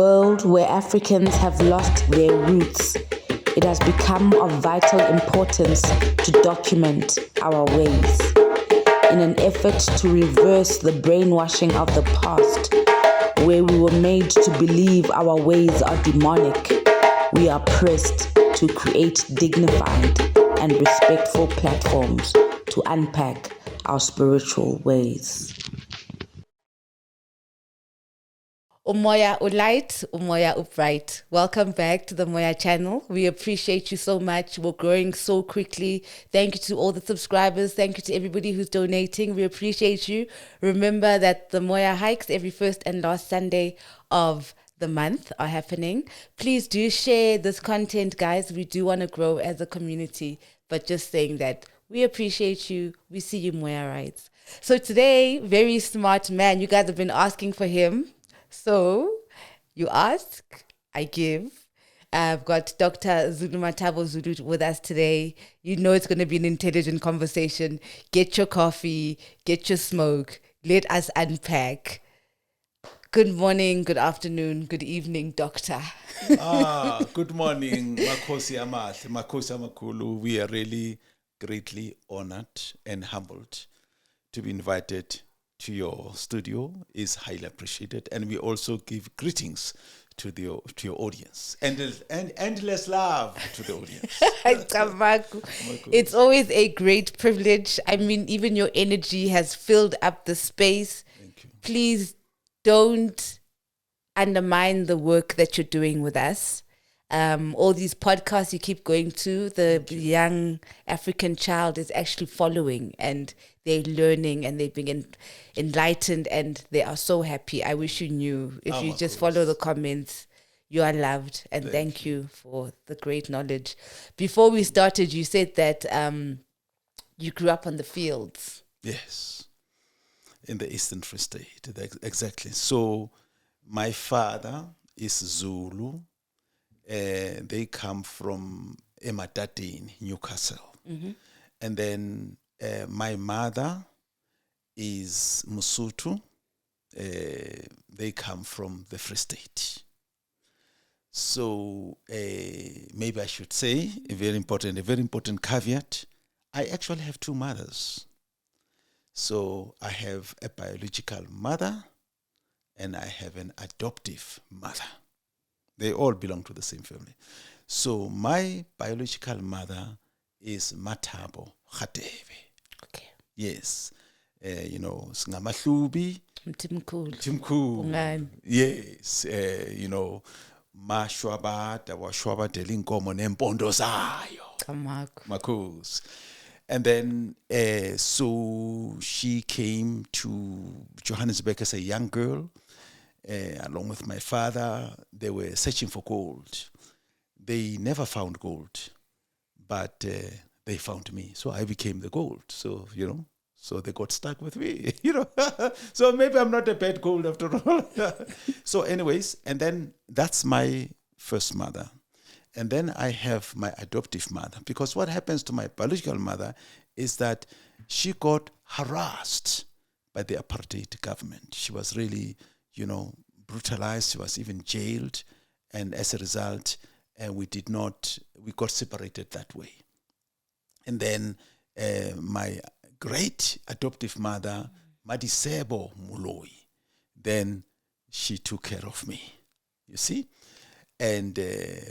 world where Africans have lost their roots, it has become of vital importance to document our ways. In an effort to reverse the brainwashing of the past, where we were made to believe our ways are demonic, we are pressed to create dignified and respectful platforms to unpack our spiritual ways. Moya light, Moya upright. Welcome back to the Moya channel. We appreciate you so much. We're growing so quickly. Thank you to all the subscribers. Thank you to everybody who's donating. We appreciate you. Remember that the Moya hikes every first and last Sunday of the month are happening. Please do share this content, guys. We do want to grow as a community, but just saying that we appreciate you. We see you, Moya rights. So today, very smart man. You guys have been asking for him. So, you ask, I give. I've got Dr Zulumathabo Zulu with us today. You know it's going to be an intelligent conversation. Get your coffee, get your smoke. Let us unpack. Good morning, good afternoon, good evening, Doctor. Good morning, Makosi Amahle, Makosi Amakulu. We are really greatly honored and humbled to be invited to your studio. Is highly appreciated, and we also give greetings to your audience and endless love to the audience. It's always a great privilege. I mean, even your energy has filled up the space. Thank you. Please don't undermine the work that you're doing with us. All these podcasts you keep going to, the young African child is actually following, and they're learning, and they're being enlightened, and they are so happy. I wish you knew. If you just follow the comments, you are loved, and thank you for the great knowledge. Before we started, you said that you grew up on the fields. Yes, in the Eastern Free State, exactly. So my father is Zulu. They come from Ematadini, Newcastle. Mm-hmm. And then my mother is Musutu. They come from the Free State. So maybe I should say a very important caveat. I actually have two mothers. So I have a biological mother and I have an adoptive mother. They all belong to the same family. So my biological mother is Mathabo Okay. Yes. Singamahlubi. Mtimkhulu. Yes. Mashwabada washwabadela inkomo nempondo zayo. Makhosi. And then, so she came to Johannesburg as a young girl. Along with my father, they were searching for gold. They never found gold, but they found me. So I became the gold. So, so they got stuck with me, So maybe I'm not a bad gold after all. So anyways, and then that's my first mother. And then I have my adoptive mother. Because what happens to my biological mother is that she got harassed by the apartheid government. She was really brutalized. She was even jailed, and as a result, we got separated that way. And then my great adoptive mother, Madisebo Muloi, then she took care of me. You see, and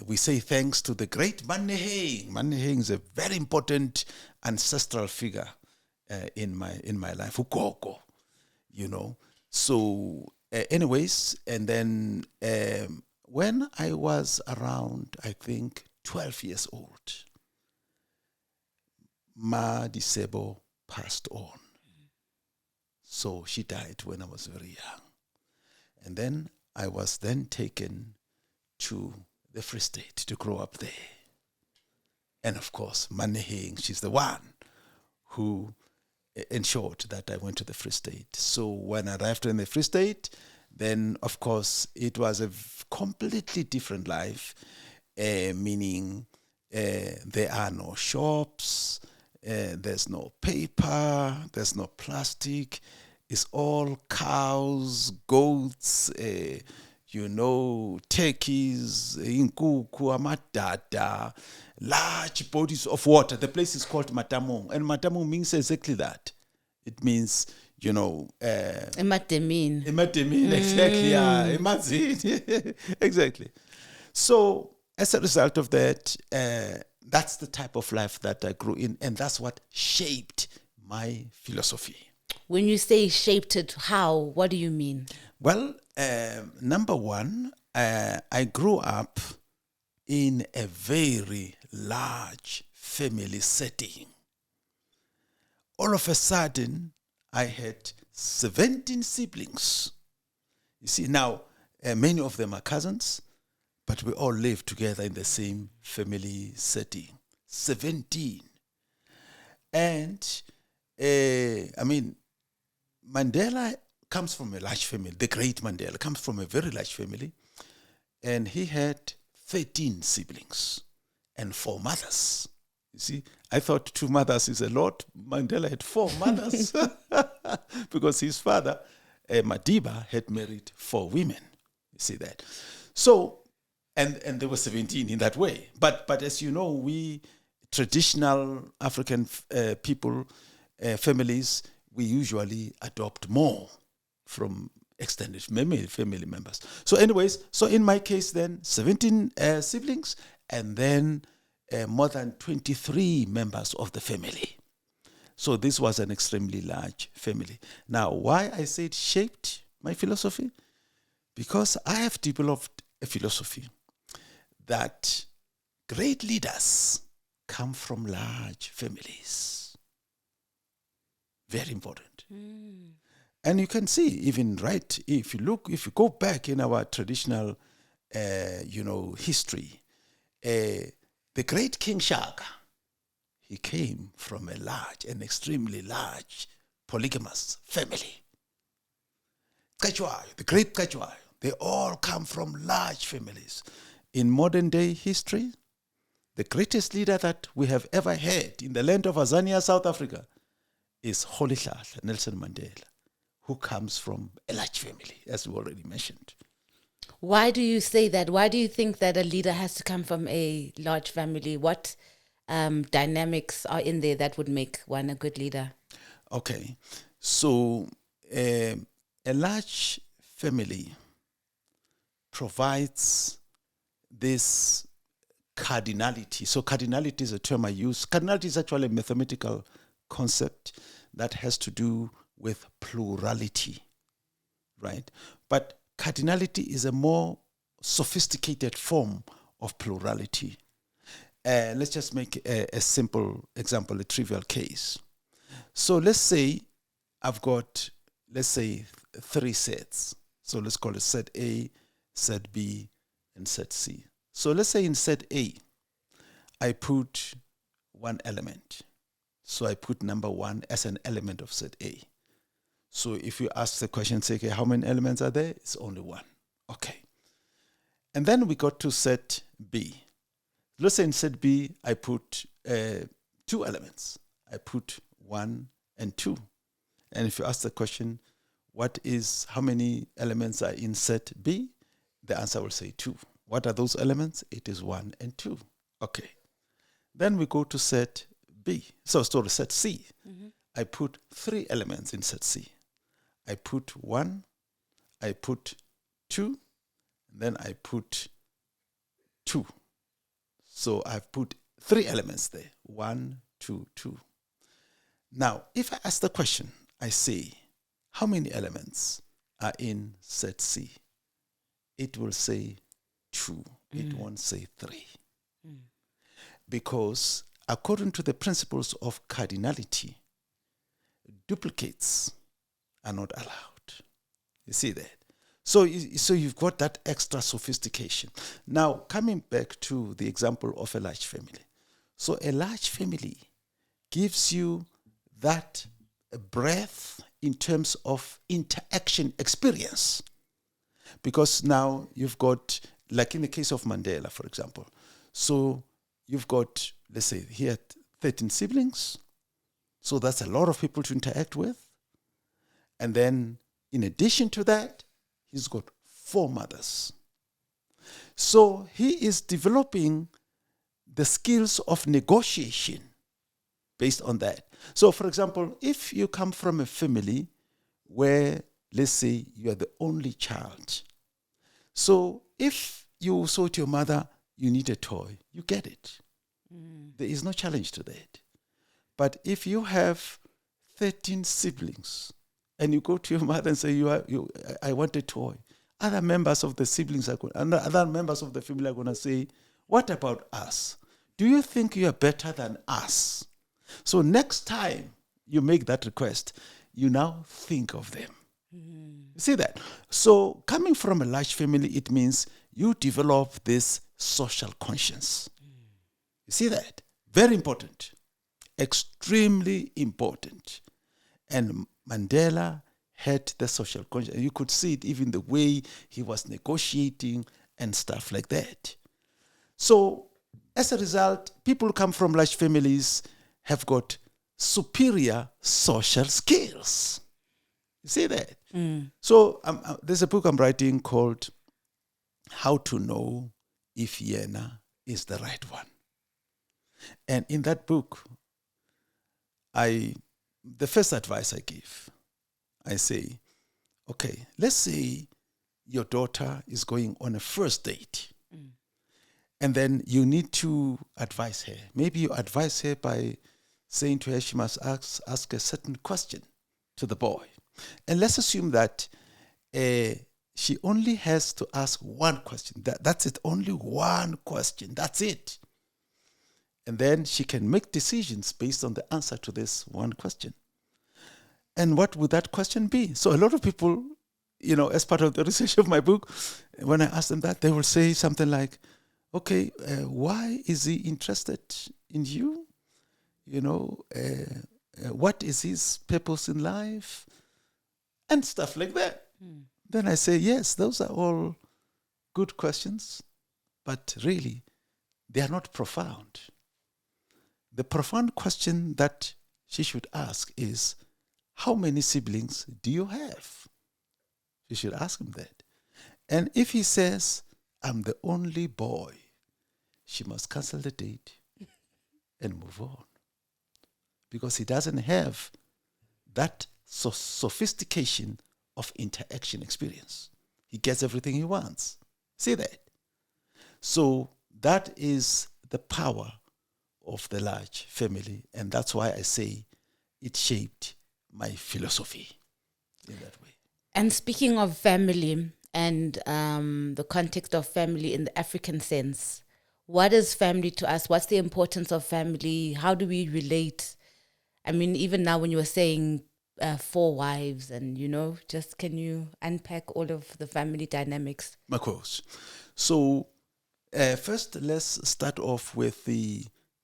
we say thanks to the great Maneheng. Maneheng is a very important ancestral figure in my life. Ukoko, So. Anyways, and then when I was around, I think, 12 years old, Madisebo passed on. So she died when I was very young. And then I was then taken to the Free State to grow up there. And of course, Maneheng, she's the one who ensured that I went to the Free State. So when I arrived in the Free State, then of course it was a completely different life, meaning there are no shops, there's no paper, there's no plastic. It's all cows, goats, turkeys, inkuku, amadada, large bodies of water. The place is called Matamong. And Matamong means exactly that. It means, Ematemini. Exactly. Yeah. Imagine. Exactly. So, as a result of that, that's the type of life that I grew in. And that's what shaped my philosophy. When you say shaped it, how? What do you mean? Well, number one, I grew up in a very large family setting. All of a sudden, I had 17 siblings. You see, now, many of them are cousins, but we all live together in the same family setting. 17. And, Mandela comes from a large family. The great Mandela comes from a very large family. And he had 13 siblings and 4 mothers. You see, I thought 2 mothers is a lot. Mandela had 4 mothers because his father, Madiba, had married 4 women. You see that. So, and there were 17 in that way. But as you know, we traditional African people, families, we usually adopt more from extended family members. So anyways, so in my case then, 17 siblings and then more than 23 members of the family. So this was an extremely large family. Now, why I said shaped my philosophy? Because I have developed a philosophy that great leaders come from large families. Very important. And you can see, even if you go back in our traditional, history, the great King Shaka, he came from an extremely large, polygamous family. Kachwai, the great Kachwai, they all come from large families. In modern day history, the greatest leader that we have ever had in the land of Azania, South Africa, is Holy Nelson Mandela, who comes from a large family, as we already mentioned. Why do you say that? Why do you think that a leader has to come from a large family? What dynamics are in there that would make one a good leader? Okay, so a large family provides this cardinality. So cardinality is a term I use. Cardinality is actually a mathematical concept that has to do with plurality, right? But cardinality is a more sophisticated form of plurality. Let's just make a simple example, a trivial case. So let's say I've got, 3 sets. So let's call it set A, set B, and set C. So let's say in set A, I put 1 element. So I put number 1 as an element of set A. So if you ask the question, say, okay, how many elements are there? It's only 1. Okay. And then we got to set B. Let's say in set B, I put 2 elements. I put 1 and 2. And if you ask the question, how many elements are in set B? The answer will say 2. What are those elements? It is 1 and 2. Okay. Then we go to set B. So set C. Mm-hmm. I put 3 elements in set C. I put 1, I put 2, and then I put 2. So I've put 3 elements there. 1, 2, 2. Now, if I ask the question, I say, how many elements are in set C? It will say 2. It won't say 3. Because according to the principles of cardinality, duplicates are not allowed. You see that? So you've got that extra sophistication. Now, coming back to the example of a large family. So a large family gives you that breadth in terms of interaction experience. Because now you've got, like in the case of Mandela, for example, so you've got, let's say, he had 13 siblings. So that's a lot of people to interact with. And then, in addition to that, he's got 4 mothers. So he is developing the skills of negotiation based on that. So, for example, if you come from a family where, let's say, you are the only child. So if you say to your mother, you need a toy, you get it. There is no challenge to that. But if you have 13 siblings and you go to your mother and say, I want a toy, other members of the siblings other members of the family are going to say, what about us? Do you think you are better than us? So next time you make that request, you now think of them. You see that? So coming from a large family, it means you develop this social conscience. You see that? Very important. Extremely important. And Mandela had the social conscience. You could see it even the way he was negotiating and stuff like that. So as a result, people who come from large families have got superior social skills. You see that? So there's a book I'm writing called How to Know If Yena is the Right One. And in that book, the first advice I give, I say, okay, let's say your daughter is going on a first date. And then you need to advise her. Maybe you advise her by saying to her she must ask a certain question to the boy. And let's assume that she only has to ask one question. That's it, only one question. That's it. And then she can make decisions based on the answer to this one question. And what would that question be? So a lot of people, as part of the research of my book, when I ask them that, they will say something like, okay, why is he interested in you? What is his purpose in life? And stuff like that. Then I say, yes, those are all good questions, but really, they are not profound. The profound question that she should ask is, how many siblings do you have? She should ask him that. And if he says, I'm the only boy, she must cancel the date and move on. Because he doesn't have that sophistication of interaction experience. He gets everything he wants. See that? So that is the power of the large family. And that's why I say it shaped my philosophy in that way. And speaking of family and the context of family in the African sense, what is family to us? What's the importance of family? How do we relate? I mean, even now when you were saying 4 wives and, just can you unpack all of the family dynamics? Of course. So first, let's start off with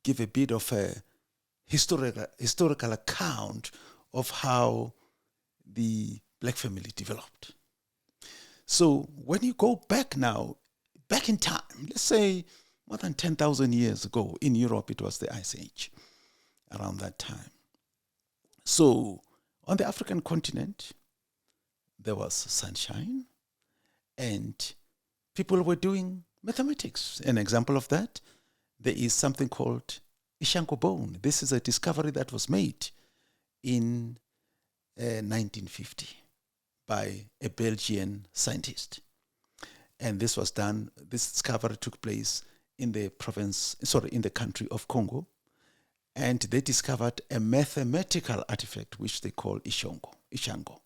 give a bit of a historical account of how the black family developed. So when you go back in time, let's say more than 10,000 years ago, in Europe, it was the Ice Age, around that time. So on the African continent, there was sunshine and people were doing mathematics. An example of that, there is something called Ishango bone. This is a discovery that was made in 1950 by a Belgian scientist. And this discovery took place in the country of Congo. And they discovered a mathematical artifact which they call Ishango,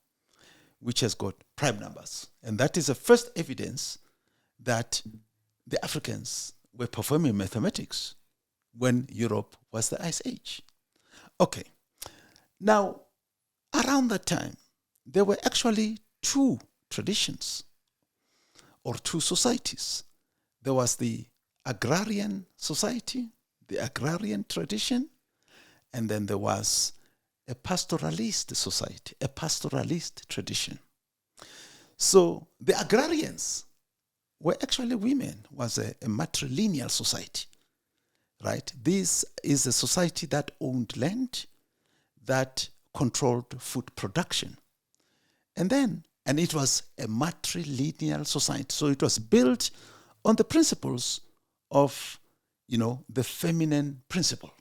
which has got prime numbers. And that is the first evidence that the Africans were performing mathematics when Europe was the Ice Age. Okay. Now, around that time, there were actually 2 traditions or 2 societies. There was the agrarian society, the agrarian tradition, and then there was a pastoralist society, a pastoralist tradition. So the agrarians were actually women, was a matrilineal society, right? This is a society that owned land, that controlled food production. And then And it was a matrilineal society. So it was built on the principles of, the feminine principle.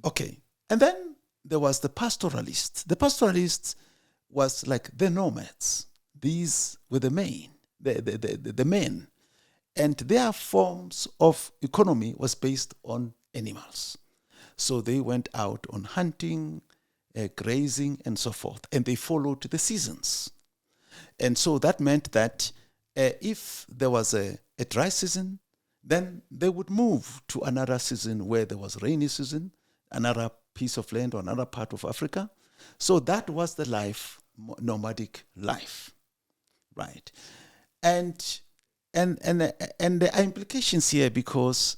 Okay. And then there was the pastoralists. The pastoralists was like the nomads. These were the men. And their forms of economy was based on animals. So they went out on hunting, grazing, and so forth. And they followed the seasons. And so that meant that if there was a dry season, then they would move to another season where there was rainy season, another piece of land or another part of Africa. So that was the life, nomadic life, right? And there are implications here because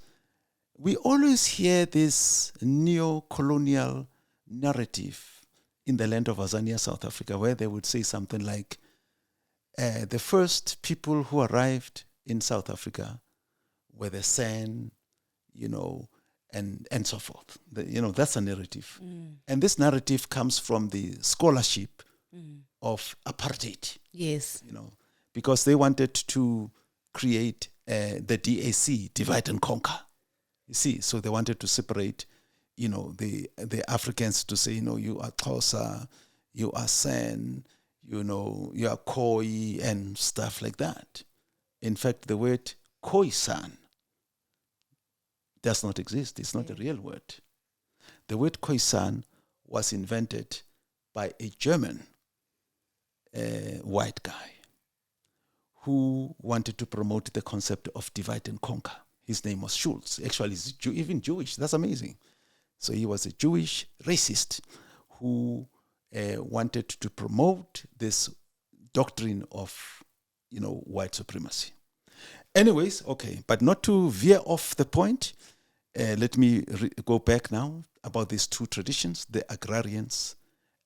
we always hear this neo-colonial narrative in the land of Azania, South Africa, where they would say something like, the first people who arrived in South Africa were the San, and so forth. That's a narrative. And this narrative comes from the scholarship of apartheid. Yes. Because they wanted to create the DAC, divide and conquer. You see, so they wanted to separate, the Africans to say, you are Xhosa, you are San, you are Khoi and stuff like that. In fact, the word Khoisan does not exist. It's not a real word. The word Khoisan was invented by a German white guy who wanted to promote the concept of divide and conquer. His name was Schulz. Actually, he's even Jewish. That's amazing. So he was a Jewish racist who wanted to promote this doctrine of, white supremacy. Anyways, okay, but not to veer off the point, let me go back now about these two traditions, the agrarians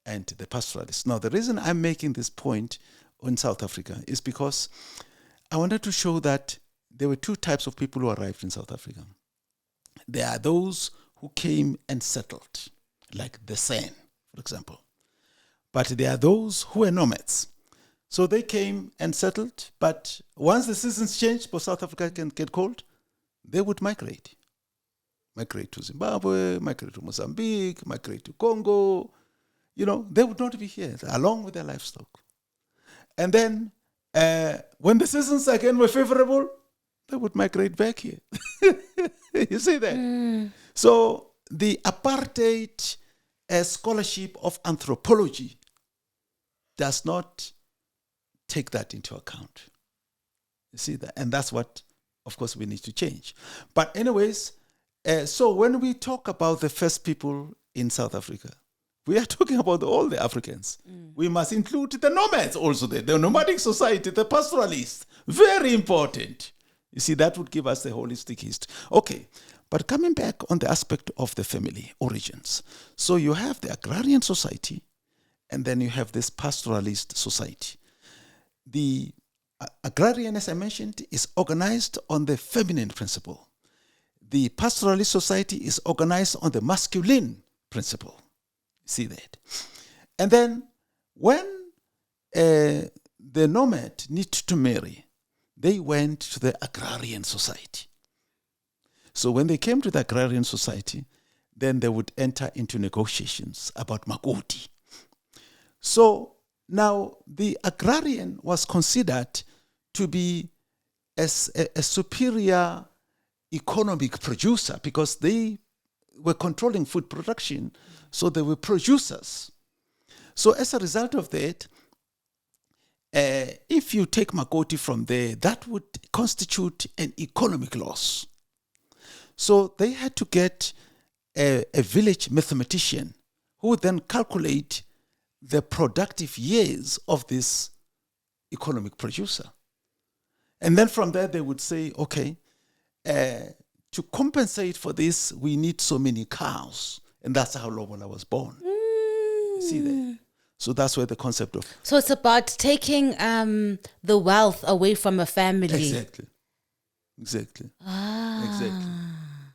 and the pastoralists. Now, the reason I'm making this point in South Africa is because I wanted to show that there were two types of people who arrived in South Africa. There are those who came and settled, like the San, for example. But there are those who were nomads. So they came and settled, but once the seasons changed, because South Africa can get cold, they would migrate. Migrate to Zimbabwe, migrate to Mozambique, migrate to Congo. They would not be here, along with their livestock. And then, when the seasons again were favorable, they would migrate back here. You see that? So the apartheid scholarship of anthropology does not take that into account. You see that? And that's what, of course, we need to change. But anyways, so when we talk about the first people in South Africa, we are talking about all the Africans. We must include the nomads also, the nomadic society, the pastoralists. Very important. You see, that would give us the holistic history. Okay, but coming back on the aspect of the family origins. So you have the agrarian society, and then you have this pastoralist society. The agrarian, as I mentioned, is organized on the feminine principle. The pastoralist society is organized on the masculine principle. See that? And then when the nomad needed to marry, they went to the agrarian society. So when they came to the agrarian society, then they would enter into negotiations about makoti. So now the agrarian was considered to be as a superior economic producer because they were controlling food production, so they were producers. So as a result of that, if you take makoti from there, that would constitute an economic loss. So they had to get a village mathematician who would then calculate the productive years of this economic producer. And then from there, they would say, okay, to compensate for this, we need so many cows. And that's how Lobola was born. You see that? So that's where the concept of... So it's about taking the wealth away from a family. Exactly. Exactly.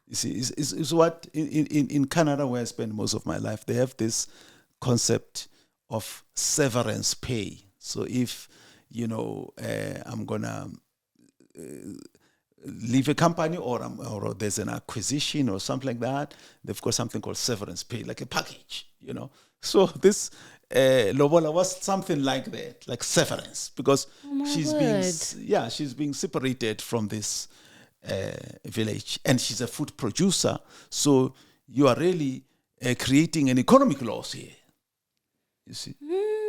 You see, it's what in Canada, where I spend most of my life, they have this concept of severance pay. So if, I'm going to leave a company or there's an acquisition or something like that, they've got something called severance pay, like a package, So this lobola was something like that, like severance, because she's being separated from this village, and she's a food producer. So you are really creating an economic loss here. You see?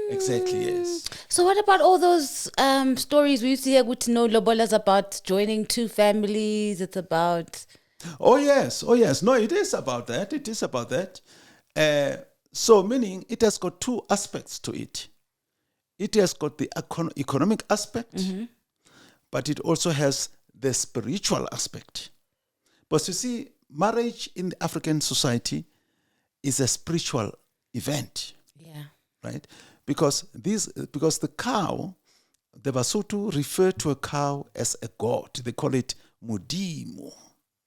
Exactly, yes. So what about all those stories we used to hear? Good to know lobolas about joining two families. It's about... Oh yes. No, it is about that. So meaning it has got two aspects to it. It has got the economic aspect, but it also has the spiritual aspect. But you see, marriage in the African society is a spiritual event. Yeah. Right? Because the cow, the Basotho refer to a cow as a god. They call it Modimo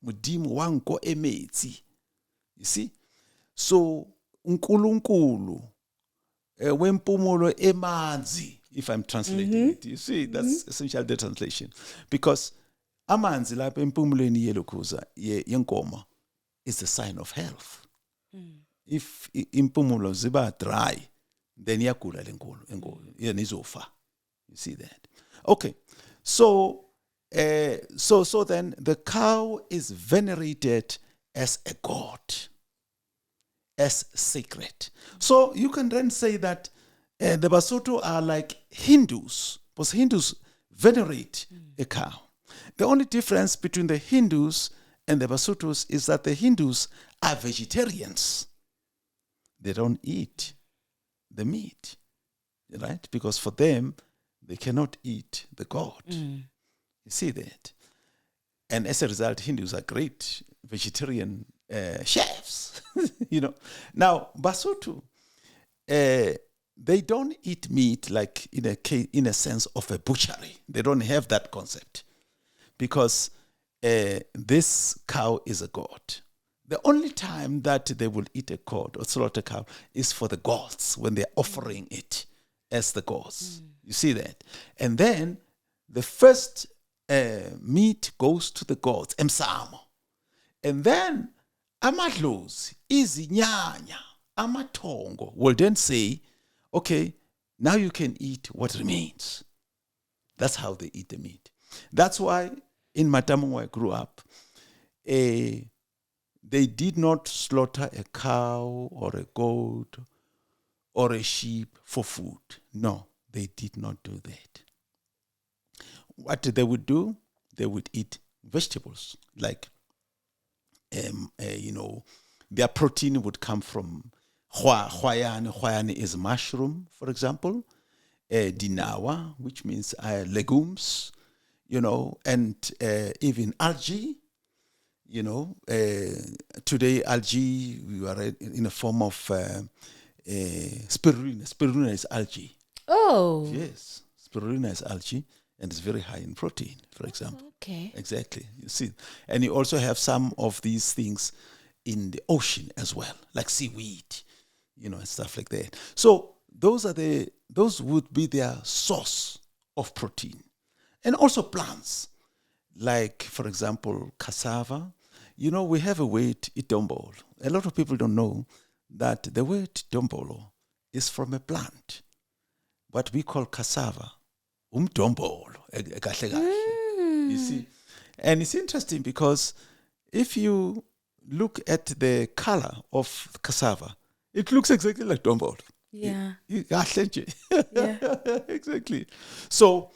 wanko emetsi. You see? So unkulunkulu wempumulo emanzi, if I'm translating it. You see, that's essentially the translation. Because amanzi lapha empumulweni yelokhuza yenkomo is a sign of health. If impumulo ziba dry, then iyagula lenkulu nizofa. You see that? Okay. So then the cow is venerated as a god, as sacred. So you can then say that the Basotho are like Hindus, because Hindus venerate a cow. The only difference between the Hindus and the Basothos is that the Hindus are vegetarians. They don't eat the meat, right? Because for them, they cannot eat the god. You see that? And as a result, Hindus are great vegetarian chefs. Now Basotho, they don't eat meat like in a sense of a butchery. They don't have that concept, because this cow is a god. The only time that they will eat a goat or slaughter a cow is for the gods, when they're offering it as the gods. You see that? And then the first meat goes to the gods, emsamo. And then amadlozi, izinyanya, amatongo will then say, okay, now you can eat what remains. That's how they eat the meat. That's why in Matamu, where I grew up, they did not slaughter a cow or a goat or a sheep for food. No, they did not do that. What they would do, they would eat vegetables. Like, their protein would come from hwayane. Hwayane is mushroom, for example. Dinawa, which means legumes, and even algae. Today algae, we are in a form of spirulina. Spirulina is algae. Oh. Yes, spirulina is algae, and it's very high in protein, for example. Okay. Exactly. You see, and you also have some of these things in the ocean as well, like seaweed, and stuff like that. So those would be their source of protein, and also plants. Like, for example, cassava. We have a word, itombolo. A lot of people don't know that the word dombolo is from a plant. What we call cassava, umdombolo. You see? And it's interesting because if you look at the color of cassava, it looks exactly like dombolo. Yeah. Yeah. Exactly. So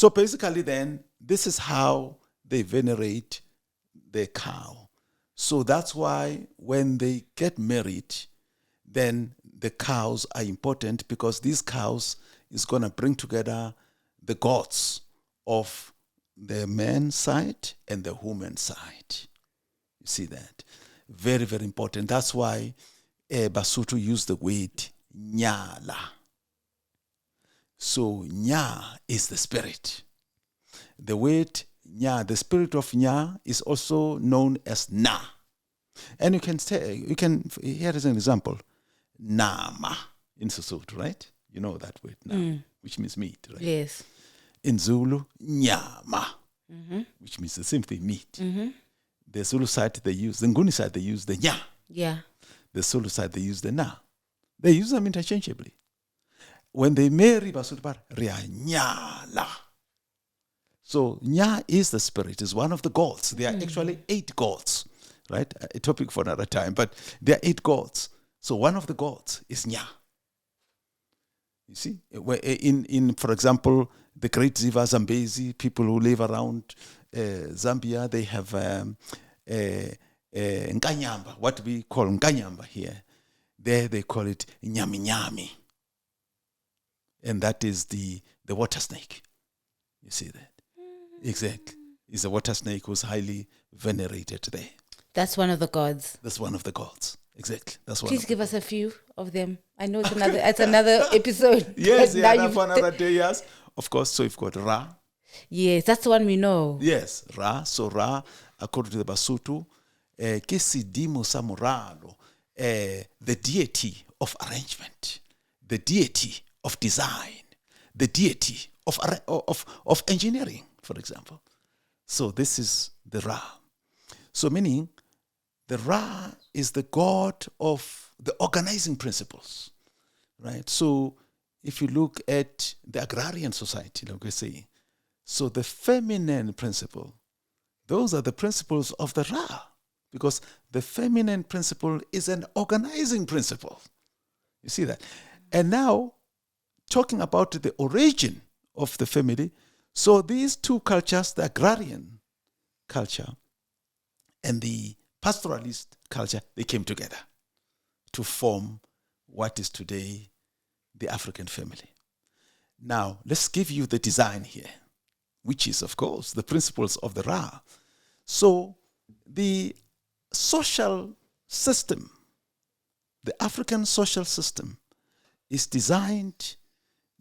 basically then, this is how they venerate the cow. So that's why when they get married, then the cows are important, because these cows is going to bring together the gods of the man's side and the woman's side. You see that? Very, very important. That's why Basotho used the word nyala. So nya is the spirit. The word nya, the spirit of nya, is also known as na. And here is an example. Nama in Sesotho, right? You know that word now, which means meat, right? Yes. In Zulu, nyama, which means the same thing, meat. The Zulu side, the Nguni side, they use the nya. Yeah. The Zulu side, they use the na. They use them interchangeably. When they marry, ria nyala. So nya is the spirit, is one of the gods. There are actually 8 gods, right? A topic for another time, but there are 8 gods. So one of the gods is nya. You see, in for example, the Great Ziva Zambezi, people who live around Zambia, they have Nkanyamba, what we call Nkanyamba here. There they call it Nyami Nyami. And that is the water snake. You see that? Exactly. It's a water snake who's highly venerated there. That's one of the gods. That's one of the gods. Exactly. That's one. Please give us a few of them. I know it's another episode. Yes, yeah, for another day, yes. Of course, so you've got Ra. Yes, that's the one we know. Yes, Ra. So Ra, according to the Basotho, Kesidimo Samuralo, the deity of arrangement, the deity of design, the deity of engineering, for example. So this is the Ra. So meaning, the Ra is the god of the organizing principles, right? So if you look at the agrarian society, like we say, so the feminine principle, those are the principles of the Ra, because the feminine principle is an organizing principle. You see that? And now, talking about the origin of the family, so these 2 cultures, the agrarian culture and the pastoralist culture, they came together to form what is today the African family. Now, let's give you the design here, which is, of course, the principles of the Ra. So, the social system, the African social system, is designed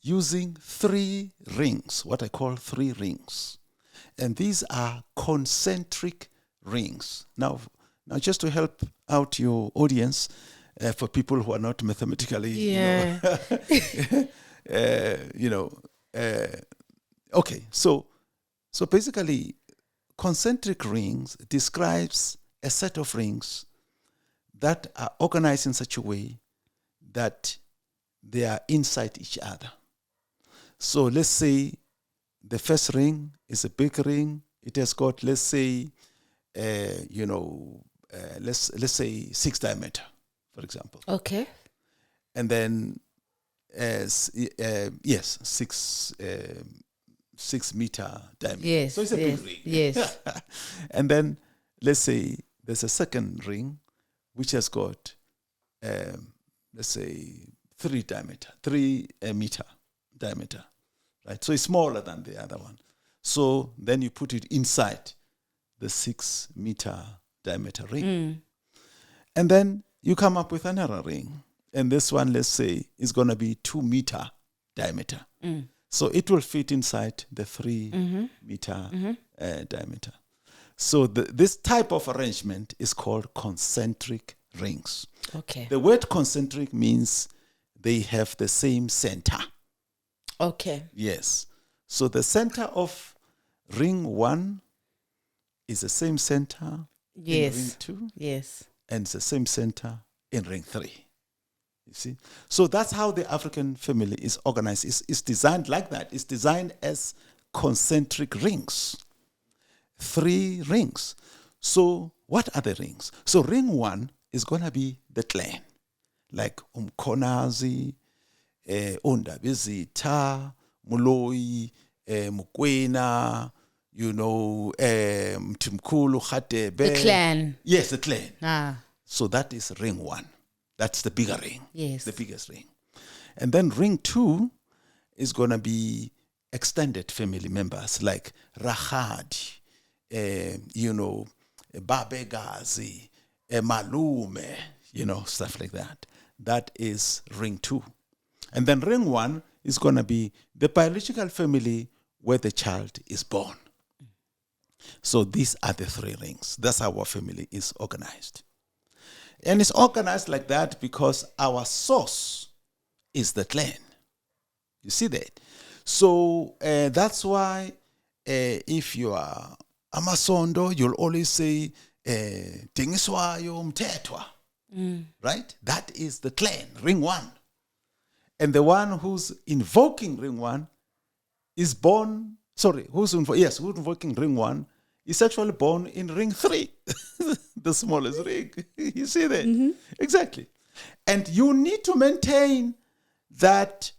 using 3 rings, what I call 3 rings. And these are concentric rings. Now just to help out your audience, for people who are not mathematically, okay. So basically, concentric rings describes a set of rings that are organized in such a way that they are inside each other. So let's say the first ring is a big ring. It has got, let's say, let's say 6 diameter, for example. Okay. And then, 6 meter diameter. Yes. So it's a big ring. Yes. And then let's say there's a second ring which has got, let's say 3 meter diameter, right? So it's smaller than the other one. So then you put it inside the 6 meter diameter ring. And then you come up with another ring. And this one, let's say, is going to be 2 meter diameter. So it will fit inside the 3 meter diameter. So this type of arrangement is called concentric rings. Okay. The word concentric means they have the same center. Okay. Yes. So the center of ring 1 is the same center in ring 2. Yes. And it's the same center in ring 3. You see? So that's how the African family is organized. It's designed like that. It's designed as concentric rings. 3 rings. So what are the rings? So ring 1 is going to be the clan. Like Umkonazi, Ondabezitha, Muloi, Mukwena, Mtimkulu, Khatebe. The clan. Yes, the clan. So that is ring 1. That's the bigger ring. Yes. The biggest ring. And then ring 2 is going to be extended family members like Rahadi, Babegazi, Malume, stuff like that. That is ring 2. And then ring 1 is going to be the biological family where the child is born. So these are the 3 rings. That's how our family is organized. And it's organized like that because our source is the clan. You see that? So that's why if you are Amasondo, you'll always say, Tingiswayo Mtetwa. Right? That is the clan, ring one. And the one who's invoking ring one is born, who's invoking ring one is actually born in ring 3, the smallest ring. You see that? Mm-hmm. Exactly. And you need to maintain that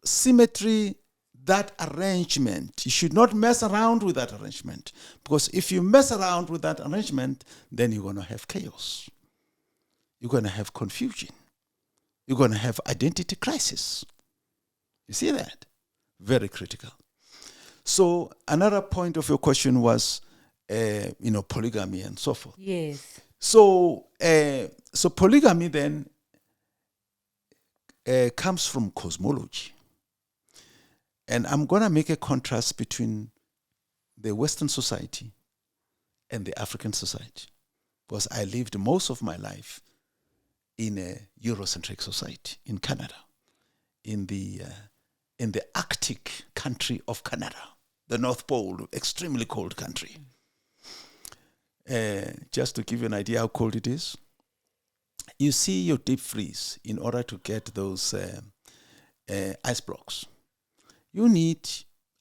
symmetry, that arrangement. You should not mess around with that arrangement. Because if you mess around with that arrangement, then you're going to have chaos. You're going to have confusion. You're going to have identity crisis. You see that? Very critical. So another point of your question was, polygamy and so forth. Yes. So polygamy then comes from cosmology. And I'm going to make a contrast between the Western society and the African society, because I lived most of my life in a Eurocentric society in Canada, in the Arctic country of Canada, the North Pole, extremely cold country. Just to give you an idea how cold it is, you see your deep freeze in order to get those ice blocks. You need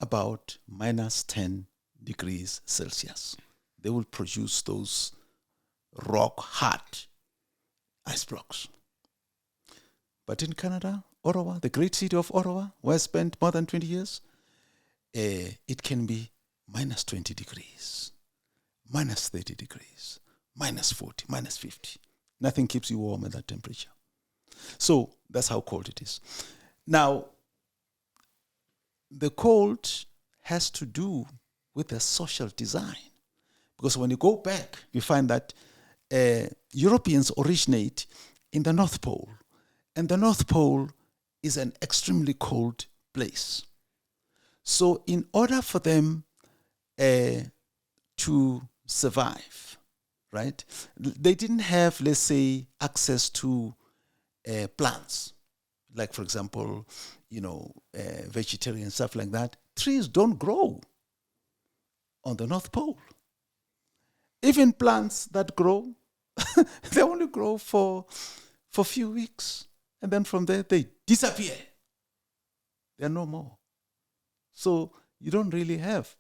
about minus 10 degrees Celsius. They will produce those rock hard ice blocks. But in Canada, Ottawa, the great city of Ottawa, where I spent more than 20 years, it can be minus 20 degrees, minus 30 degrees, minus 40, minus 50. Nothing keeps you warm at that temperature. So that's how cold it is. Now, the cold has to do with the social design. Because when you go back, you find that Europeans originate in the North Pole. And the North Pole is an extremely cold place. So in order for them to survive, right, they didn't have, let's say, access to plants. Like, for example, vegetarian stuff like that. Trees don't grow on the North Pole. Even plants that grow, they only grow for a few weeks. And then from there, they disappear. They're no more. So you don't really have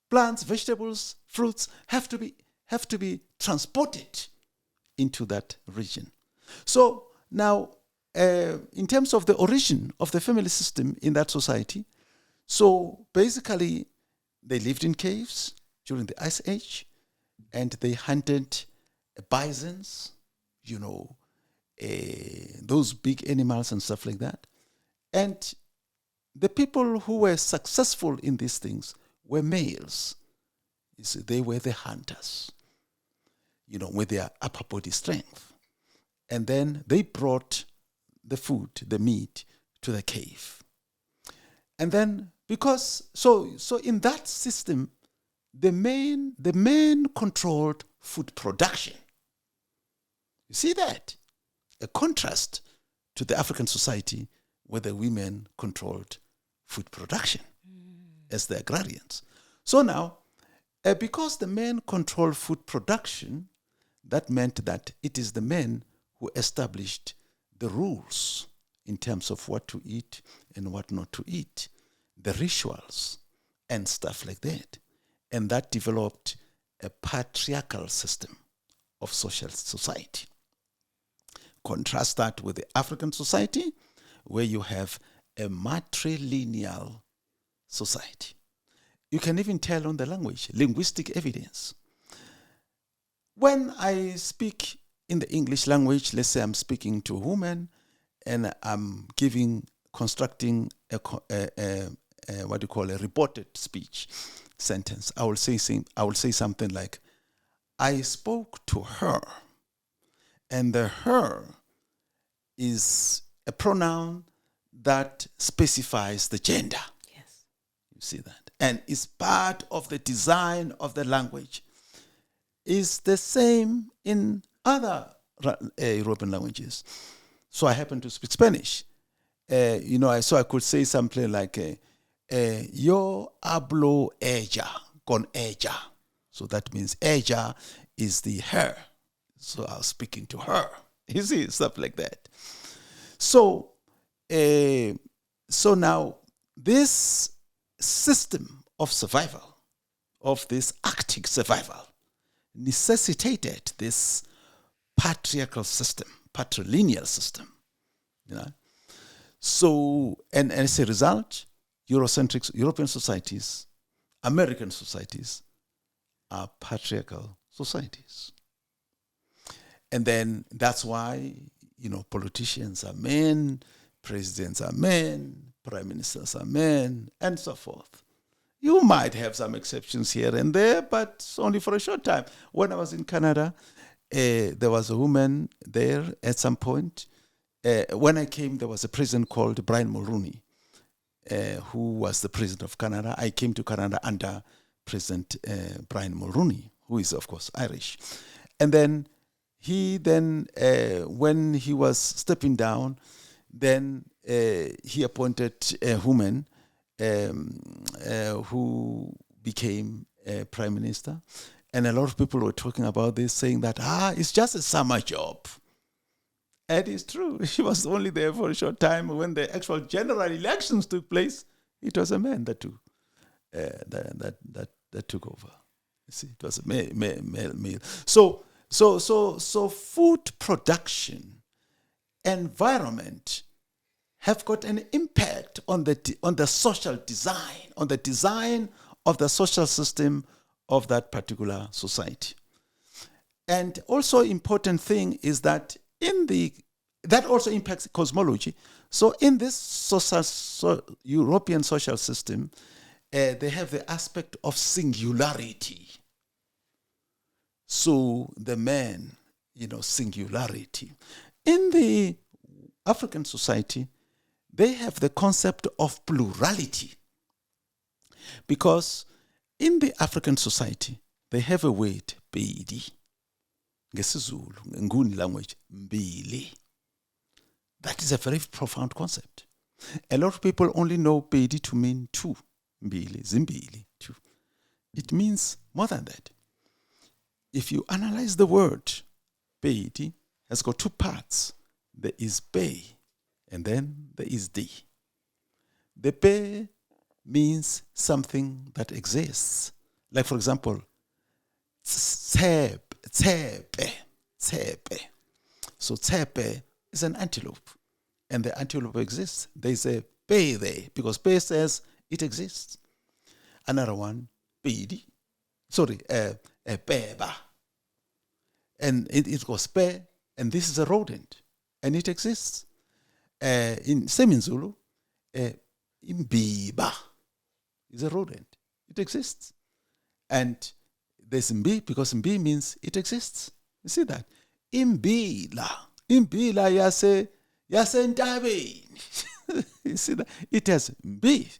plants, vegetables, fruits have to be transported into that region. So now, in terms of the origin of the family system in that society, so basically they lived in caves during the Ice Age, and they hunted bisons, those big animals and stuff like that. And the people who were successful in these things were males. You see, they were the hunters, with their upper body strength. And then they brought the food, the meat, to the cave. And then, because, so in that system, the men controlled food production. You see that? A contrast to the African society where the women controlled food production as the agrarians. So now, because the men control food production, that meant that it is the men who established the rules in terms of what to eat and what not to eat, the rituals and stuff like that. And that developed a patriarchal system of social society. Contrast that with the African society, where you have a matrilineal society. You can even tell on the language, linguistic evidence. When I speak in the English language, let's say I'm speaking to a woman and I'm constructing a reported speech sentence. I will say something like, I spoke to her, and the her is a pronoun that specifies the gender. Yes. You see that? And is part of the design of the language. Is the same in other European languages. So I happen to speak Spanish. I could say something like, yo hablo ella con ella. So that means ella is the her. So I was speaking to her. You see, stuff like that. So, now this system of survival, of this Arctic survival, necessitated this patriarchal system, patrilineal system. So, and as a result, European societies, American societies are patriarchal societies. And then that's why, politicians are men, presidents are men, prime ministers are men, and so forth. You might have some exceptions here and there, but only for a short time. When I was in Canada, there was a woman there at some point. When I came, there was a president called Brian Mulroney, who was the president of Canada. I came to Canada under President Brian Mulroney, who is, of course, Irish. And then when he was stepping down, then he appointed a woman who became prime minister. And a lot of people were talking about this, saying that, it's just a summer job. And it's true. She was only there for a short time. When the actual general elections took place, it was a man that took over. You see, it was a male. So food production, environment have got an impact on the social design, on the design of the social system of that particular society. And also important thing is that that also impacts cosmology. So in this European social system, they have the aspect of singularity. So the man, singularity. In the African society, they have the concept of plurality. Because in the African society, they have a word, Pedi. NgesiZulu, Nguni language, Mbili. That is a very profound concept. A lot of people only know Pedi to mean two. Mbili, Zimbili, two. It means more than that. If you analyze the word, Pedi has got two parts. There is Pe, and then there is Di. The Pe means something that exists. Like, for example, Tsepe. So Tsepe is an antelope, and the antelope exists. There is a Pe there, because Pe says it exists. Another one, Pedi. Peba. And it goes Pe, and this is a rodent, and it exists. In Zulu, Imbiba is a rodent. It exists. And there's Mbi, because Mbi means it exists. You see that? Imbila yase ntabeni. You see that? It has Mbi,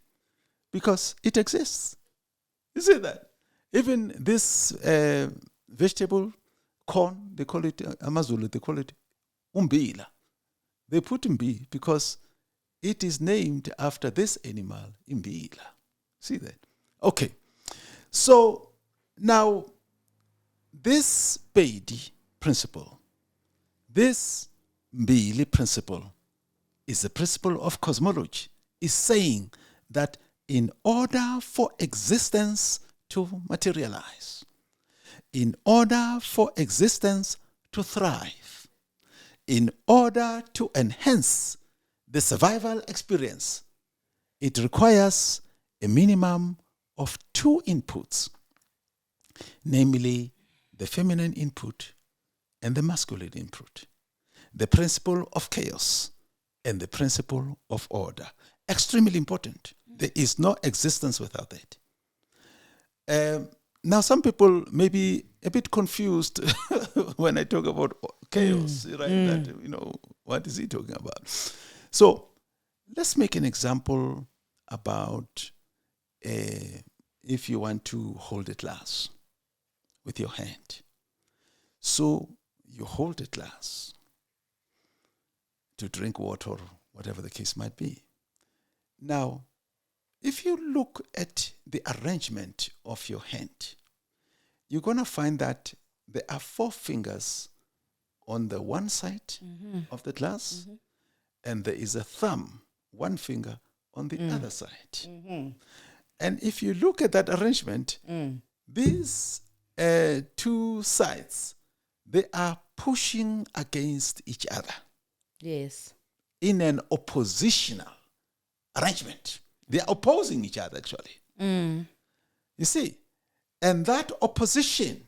because it exists. You see that? Even this vegetable, corn, they call it, Amazulu, they call it umbila. They put Mbi because it is named after this animal, Imbila. See that? Okay. So now, this Pedi principle, this Mbili principle, is the principle of cosmology, is saying that in order for existence to materialize, in order for existence to thrive, in order to enhance the survival experience, it requires a minimum of two inputs, namely the feminine input and the masculine input, the principle of chaos and the principle of order. Extremely important. There is no existence without that. Now, some people may be a bit confused when I talk about chaos, right? That, what is he talking about? So let's make an example about if you want to hold a glass with your hand. So you hold a glass to drink water whatever the case might be. Now, if you look at the arrangement of your hand, you're going to find that there are 4 fingers on the one side of the glass, and there is a thumb, 1 finger, on the other side. And if you look at that arrangement, these 2 sides, they are pushing against each other. Yes. In an oppositional arrangement. They are opposing each other, actually. You see, and that opposition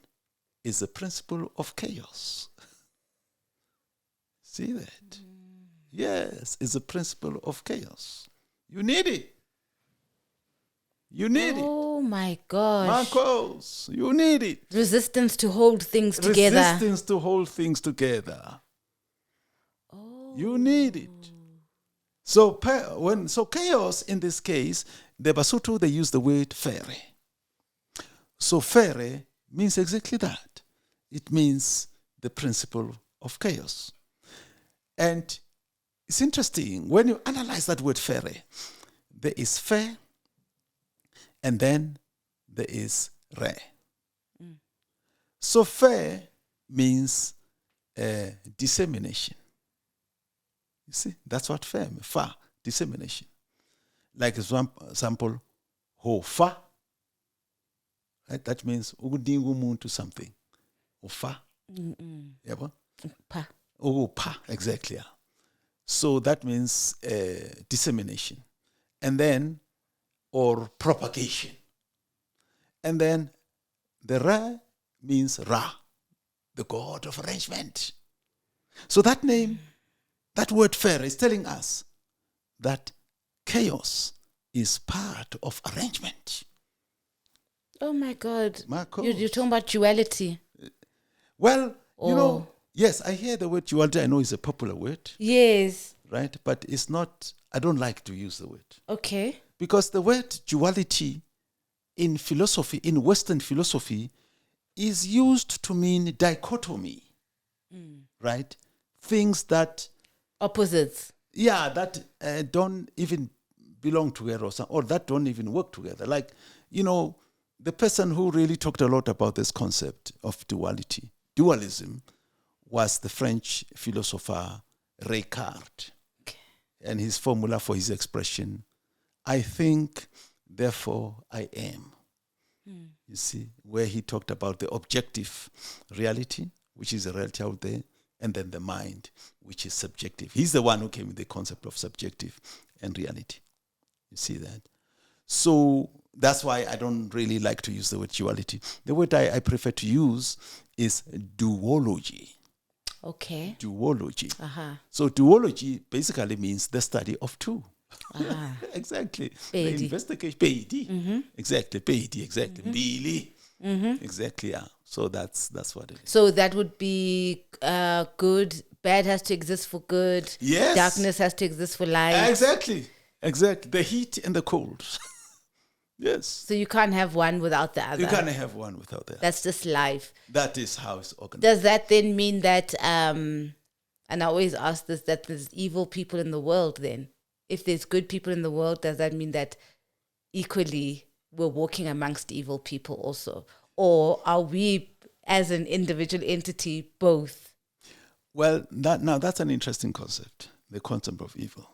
is the principle of chaos. See that? Yes, it's a principle of chaos. You need it. You need it. Oh my gosh. Marcos, you need it. Resistance to hold things together. Resistance to hold things together. Oh. You need it. So chaos in this case, the Basotho, they use the word fere. So fere means exactly that. It means the principle of chaos. And it's interesting, when you analyze that word fere, there is fe, and then there is re. So fe means dissemination. You see, that's what fe means, fa, dissemination. Like example, ho fa, right? That means ukudinga umuntu something. Ho fa. Yabo? Pa. Oh, pa, exactly. Yeah. So that means dissemination. And then, or propagation. And then, the Ra means Ra, the god of arrangement. So that name, that word fair is telling us that chaos is part of arrangement. Oh my God. Marcos. You're talking about duality. Well, you know, yes, I hear the word duality. I know it's a popular word. Yes. Right? But it's not, I don't like to use the word. Okay. Because the word duality in philosophy, in Western philosophy, is used to mean dichotomy. Right? Things that... Opposites. Yeah, that don't even belong together or that don't even work together. Like, you know, the person who really talked a lot about this concept of duality, dualism, was the French philosopher Descartes. Okay. And his formula for his expression, I think, therefore I am. You see, where he talked about the objective reality, which is a reality out there, and then the mind, which is subjective. He's the one who came with the concept of subjective and reality. You see that? So that's why I don't really like to use the word duality. The word I prefer to use is duology. Okay. Duology. Uh-huh. So duology basically means the study of two. Uh-huh. Exactly. Peidi. The investigation. Peidi. Exactly. Peidi. Exactly. Mbili. Exactly. Yeah. So that's what it is. So that would be good. Bad has to exist for good. Yes. Darkness has to exist for light. Exactly. The heat and the cold. Yes. So you can't have one without the other. You can't have one without the other. That's just life. That is how it's organized. Does that then mean that, and I always ask this, that there's evil people in the world then? If there's good people in the world, does that mean that equally we're walking amongst evil people also? Or are we, as an individual entity, both? Well, that's an interesting concept, the concept of evil.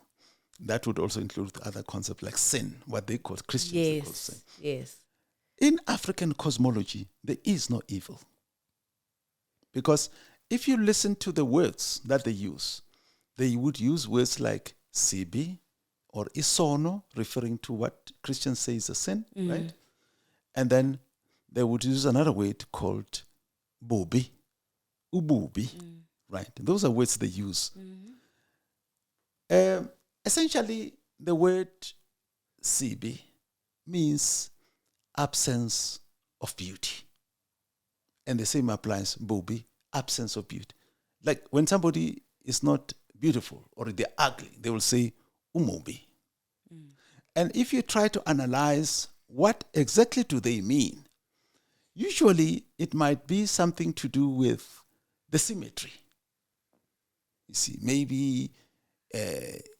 That would also include other concepts like sin, what they call Christians. Yes, they call sin. yes. In African cosmology, there is no evil. Because if you listen to the words that they would use words like sibi or isono, referring to what Christians say is a sin, right? And then they would use another word called bobi, ububi, right? Those are words they use. Essentially, the word sibi means absence of beauty. And the same applies, bobi, absence of beauty. Like when somebody is not beautiful or they're ugly, they will say umobi. And if you try to analyze what exactly do they mean, usually it might be something to do with the symmetry. You see, maybe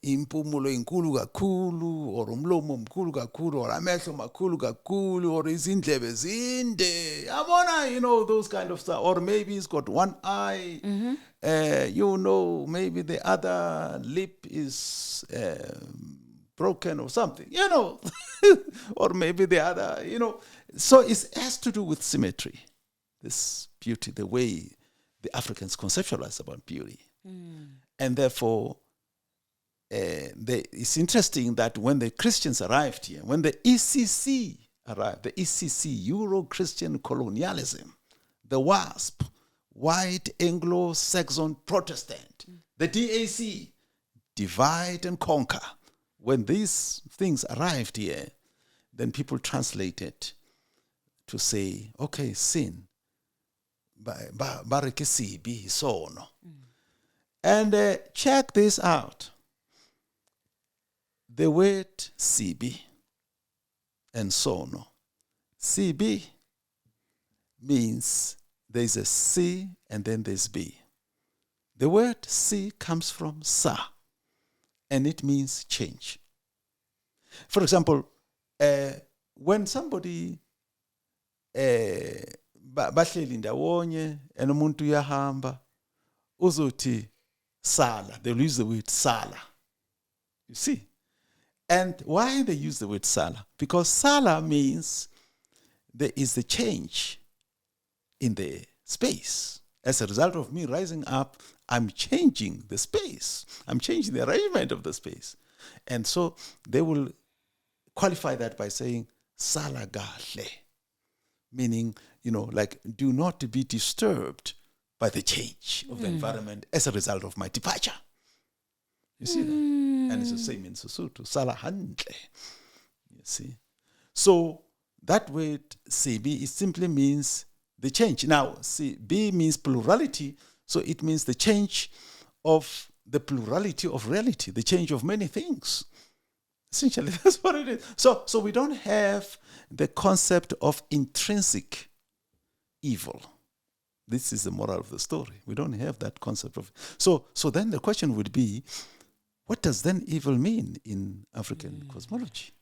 impumulo inkulu kakhulu, or umlomo mkhulu kakhulu, or amehlo makhulu kakhulu, or izindlebe zinde. Yabona, those kind of stuff. Or maybe he's got one eye. Maybe the other lip is broken or something, or maybe the other, So it has to do with symmetry, this beauty, the way the Africans conceptualize about beauty. And therefore, it's interesting that when the Christians arrived here, when the ECC arrived, the ECC, Euro-Christian Colonialism, the WASP, White Anglo-Saxon Protestant, the DAC, divide and conquer. When these things arrived here, then people translated to say, okay, sin, bareke sibi sono. And check this out. The word sibi and sono. Sibi means there's a C and then there's B. The word C comes from sa, and it means change. For example, when somebody bahleli ndawonye and umuntu uyahamba uzothi sala, they'll use the word sala. You see? And why they use the word sala? Because sala means there is a change in the space. As a result of me rising up, I'm changing the space. I'm changing the arrangement of the space. And so they will qualify that by saying sala gahle, meaning, like, do not be disturbed by the change of the environment as a result of my departure. You see that? And it's the same in Sesotho, sala hantle. You see? So that word sibi, it simply means the change. Now, B means plurality, so it means the change of the plurality of reality, the change of many things. Essentially, that's what it is. So we don't have the concept of intrinsic evil. This is the moral of the story. We don't have that concept of. So then the question would be, what does then evil mean in African cosmology?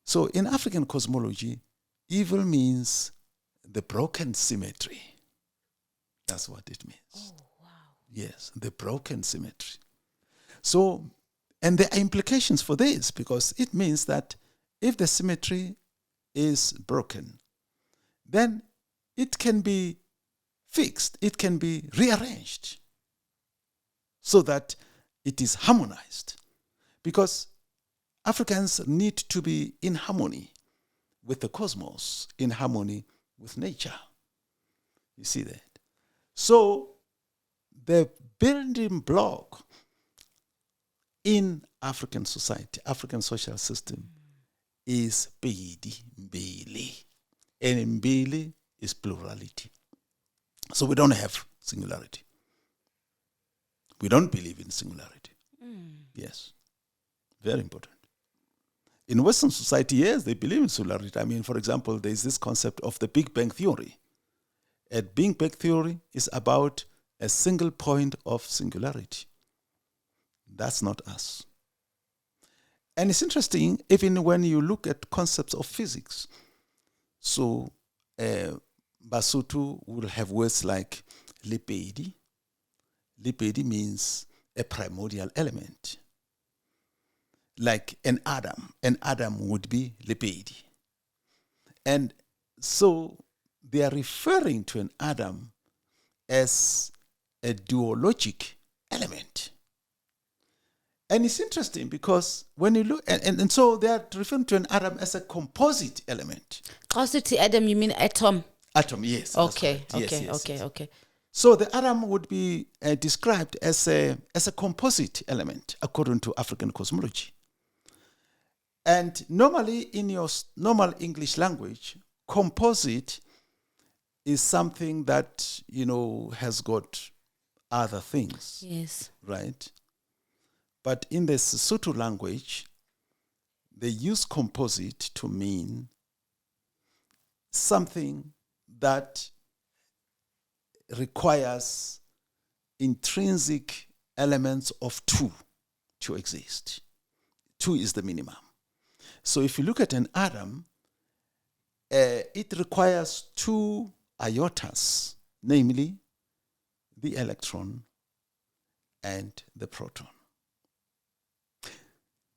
So in African cosmology, evil means the broken symmetry. That's what it means. Oh, wow. Yes, the broken symmetry. So, and there are implications for this, because it means that if the symmetry is broken, then it can be fixed, it can be rearranged so that it is harmonized. Because Africans need to be in harmony with the cosmos, in harmony with nature. You see that? So the building block in African society, African social system, is pedi mbili. And mbili is plurality. So we don't have singularity. We don't believe in singularity. Yes. Very important. In Western society, yes, they believe in singularity. I mean, for example, there is this concept of the Big Bang Theory. A Big Bang Theory is about a single point of singularity. That's not us. And it's interesting, even when you look at concepts of physics. So, Basotho will have words like lipedi. Lipedi means a primordial element. Like an atom. An atom would be lipedi. And so they are referring to an atom as a duologic element. And it's interesting because when you look, and so they are referring to an atom as a composite element. Composite atom, you mean atom? Atom, yes. Okay, okay, yes. Okay. So the atom would be described as a composite element according to African cosmology. And normally in your normal English language, composite is something that, has got other things. Yes. Right? But in the Sesotho language, they use composite to mean something that requires intrinsic elements of 2 to exist. 2 is the minimum. So if you look at an atom, it requires 2 iotas, namely the electron and the proton.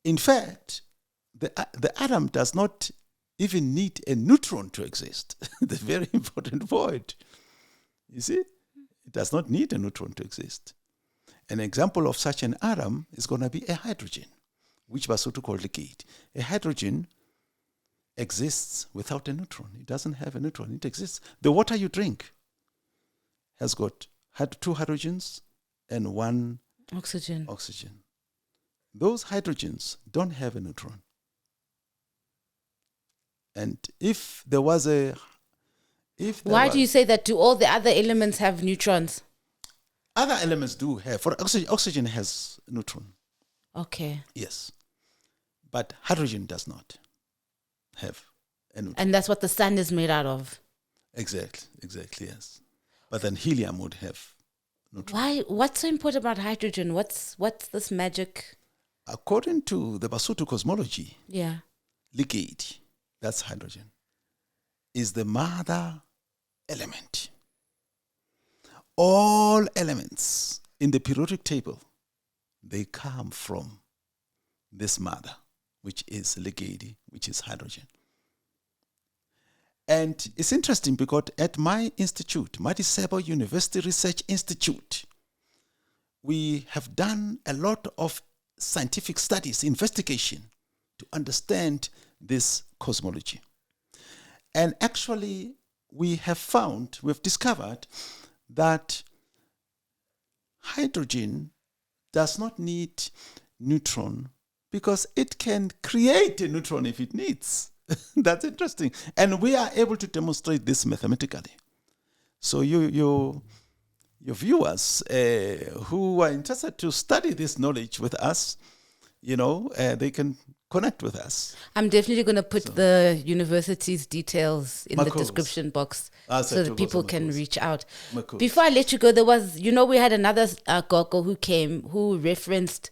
In fact, the atom does not even need a neutron to exist. That's a very important point. You see? It does not need a neutron to exist. An example of such an atom is going to be a hydrogen, which Basotho called ligate. A hydrogen exists without a neutron. It doesn't have a neutron. It exists. The water you drink has got 2 hydrogens and 1 oxygen. Those hydrogens don't have a neutron. And if there was a... Why do you say that? Do all the other elements have neutrons? Other elements do have. For oxygen has a neutron. Okay. Yes. But hydrogen does not have a neutron. And that's what the sun is made out of. Exactly, yes. But then helium would have neutron. Why? What's so important about hydrogen? What's this magic? According to the Basotho cosmology, yeah, ligate, that's hydrogen, is the mother element. All elements in the periodic table, they come from this mother, which is ligate, which is hydrogen. And it's interesting because at my institute, Madisebo University Research Institute, we have done a lot of scientific studies, investigation to understand this cosmology. And actually, we've discovered that hydrogen does not need neutron because it can create a neutron if it needs. That's interesting. And we are able to demonstrate this mathematically. So your viewers who are interested to study this knowledge with us, they can connect with us. I'm definitely going to put the university's details in the description box so that people can reach out. Before I let you go, there was, we had another gogo who came who referenced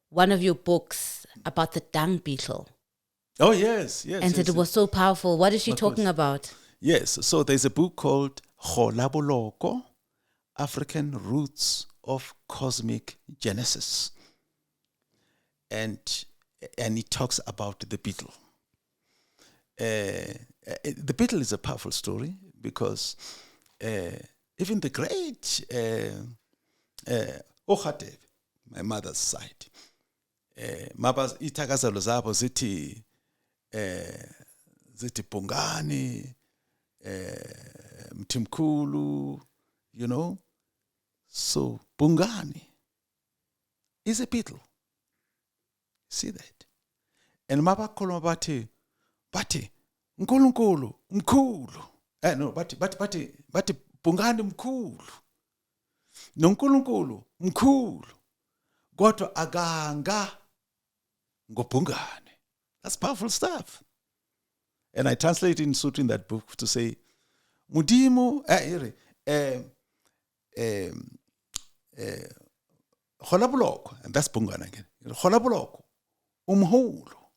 one of your books about the dung beetle. Oh, yes. And said it was so powerful. What is she talking about? Yes, so there's a book called Kgolaboloko, African Roots of Cosmic Genesis. And it talks about the beetle. The beetle is a powerful story because even the great Okhatebe, my mother's side, Mabas itakazalo zabo zithi Bongani, Mtimkulu, So Bongani is a beetle. See that? And mabakhuluma bathi uNkulunkulu mkhulu. Bathi Bongani mkhulu. NoNkulunkulu mkhulu. Kodwa aganga ngobhungane. That's powerful stuff. And I translate in Sotho in that book to say, Mudimu Kgolaboloko, and that's Bongana again. Kgolaboloko, umholo.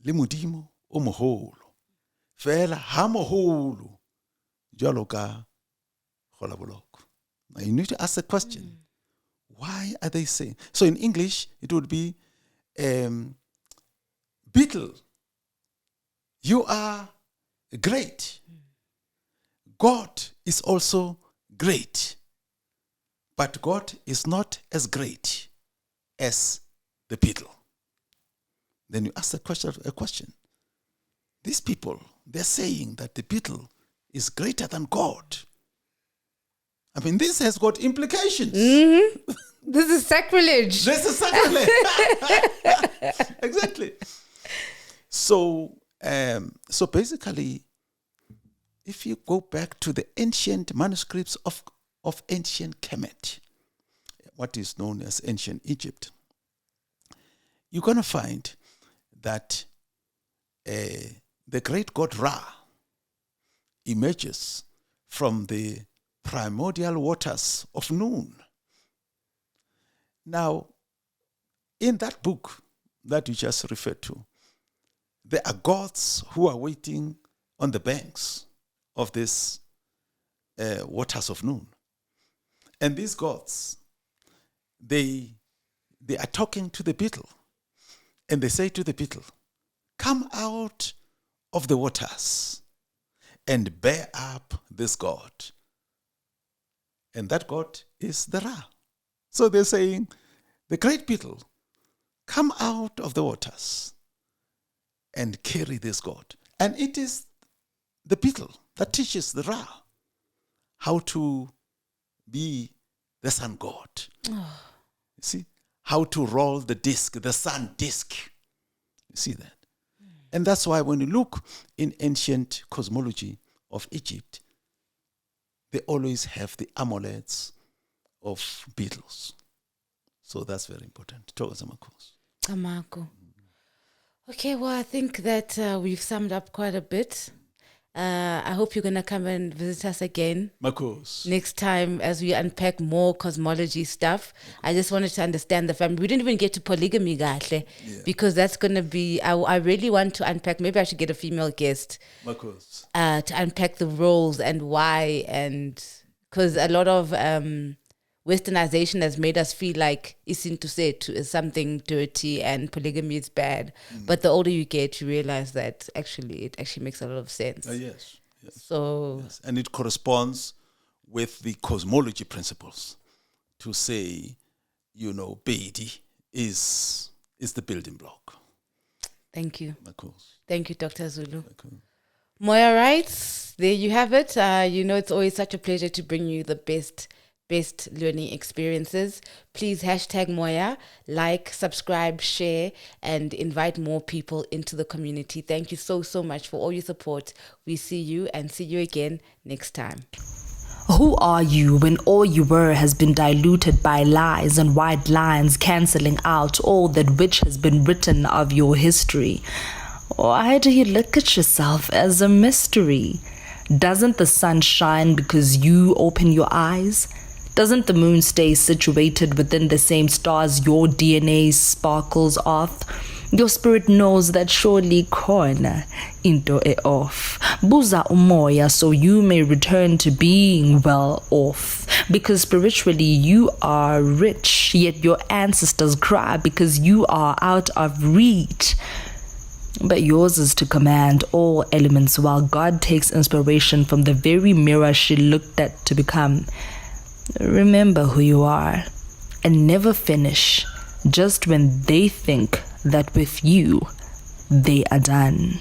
Le Mudimu, umholo. Fela hamoholo. Jaloka Kgolaboloko. Now you need to ask the question. Why are they saying? So in English, it would be, beetle, you are great. God is also great. But God is not as great as the beetle. Then you ask a question. These people, they're saying that the beetle is greater than God. I mean, this has got implications. Mm-hmm. This is sacrilege. Exactly. So basically, if you go back to the ancient manuscripts of ancient Kemet, what is known as ancient Egypt, you're going to find that the great god Ra emerges from the primordial waters of Noon. Now, in that book that you just referred to, there are gods who are waiting on the banks of this waters of noon. And these gods, they are talking to the beetle. And they say to the beetle, come out of the waters and bear up this god. And that god is the Ra. So they're saying, the great beetle, come out of the waters and carry this god. And it is the beetle that teaches the Ra how to be the sun god. Oh. You see? How to roll the disc, the sun disc. You see that? And that's why when you look in ancient cosmology of Egypt, they always have the amulets of beetles. So that's very important. Amako. Okay, well, I think that we've summed up quite a bit. I hope you're going to come and visit us again next time as we unpack more cosmology stuff. I just wanted to understand the family. We didn't even get to polygamy, because that's going to be, I really want to unpack, maybe I should get a female guest to unpack the roles and why, and because a lot of westernization has made us feel like isintu is something dirty and polygamy is bad. But the older you get, you realize that it actually makes a lot of sense. Yes. So yes. And it corresponds with the cosmology principles to say, Beidi is the building block. Thank you. Thank you, Dr. Zulu. Moya writes, there you have it. It's always such a pleasure to bring you the best learning experiences. Please hashtag Moya, like, subscribe, share, and invite more people into the community. Thank you so much for all your support. We see you and see you again next time. Who are you when all you were has been diluted by lies and white lines cancelling out all that which has been written of your history? Why do you look at yourself as a mystery? Doesn't the sun shine because you open your eyes? Doesn't the moon stay situated within the same stars your DNA sparkles off? Your spirit knows that surely corner into e off. Buza umoya so you may return to being well off. Because spiritually you are rich, yet your ancestors cry because you are out of reach. But yours is to command all elements while God takes inspiration from the very mirror she looked at to become. Remember who you are and never finish just when they think that with you they are done.